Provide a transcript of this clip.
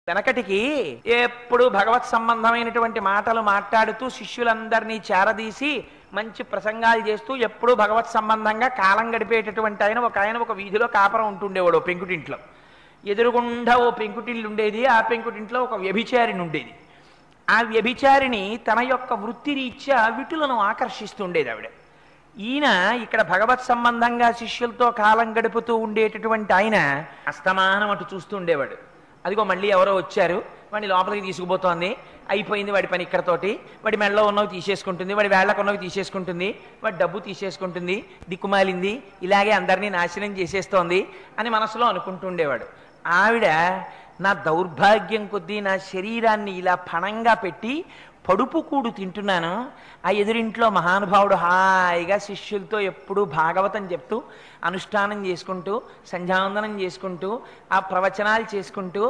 వెనకటికి ఎప్పుడు భగవత్ సంబంధమైనటువంటి మాటలు మాట్లాడుతూ శిష్యులందరినీ చేరదీసి మంచి ప్రసంగాలు చేస్తూ ఎప్పుడూ భగవత్ సంబంధంగా కాలం గడిపేటటువంటి ఆయన ఒక వీధిలో కాపరం ఉంటుండేవాడు పెంకుటింట్లో. ఎదురుగుండా ఓ పెంకుటిల్లు ఉండేది. ఆ పెంకుటింట్లో ఒక వ్యభిచారిణి ఉండేది. ఆ వ్యభిచారిణి తన యొక్క వృత్తి రీత్యా విటులను ఆకర్షిస్తుండేది ఆవిడ. ఈయన ఇక్కడ భగవత్ సంబంధంగా శిష్యులతో కాలం గడుపుతూ ఉండేటటువంటి ఆయన అస్తమానం అటు చూస్తుండేవాడు. అదిగో మళ్ళీ ఎవరో వచ్చారు, వాడిని లోపలికి తీసుకుపోతోంది, అయిపోయింది వాడి పని ఇక్కడతోటి, వాడి మెడలో ఉన్నవి తీసేసుకుంటుంది, వాడి వేళ్లకు ఉన్నవి తీసేసుకుంటుంది, వాడి డబ్బు తీసేసుకుంటుంది, దిక్కుమాలింది, ఇలాగే అందరినీ నాశనం చేసేస్తోంది అని మనసులో అనుకుంటుండేవాడు. ఆవిడ నా దౌర్భాగ్యం కొద్దీ నా శరీరాన్ని ఇలా పణంగా పెట్టి పడుపు కూడు తింటున్నాను, ఆ ఎదురింట్లో మహానుభావుడు హాయిగా శిష్యులతో ఎప్పుడూ భాగవతం చెప్తూ అనుష్ఠానం చేసుకుంటూ సంధ్యావందనం చేసుకుంటూ ఆ ప్రవచనాలు చేసుకుంటూ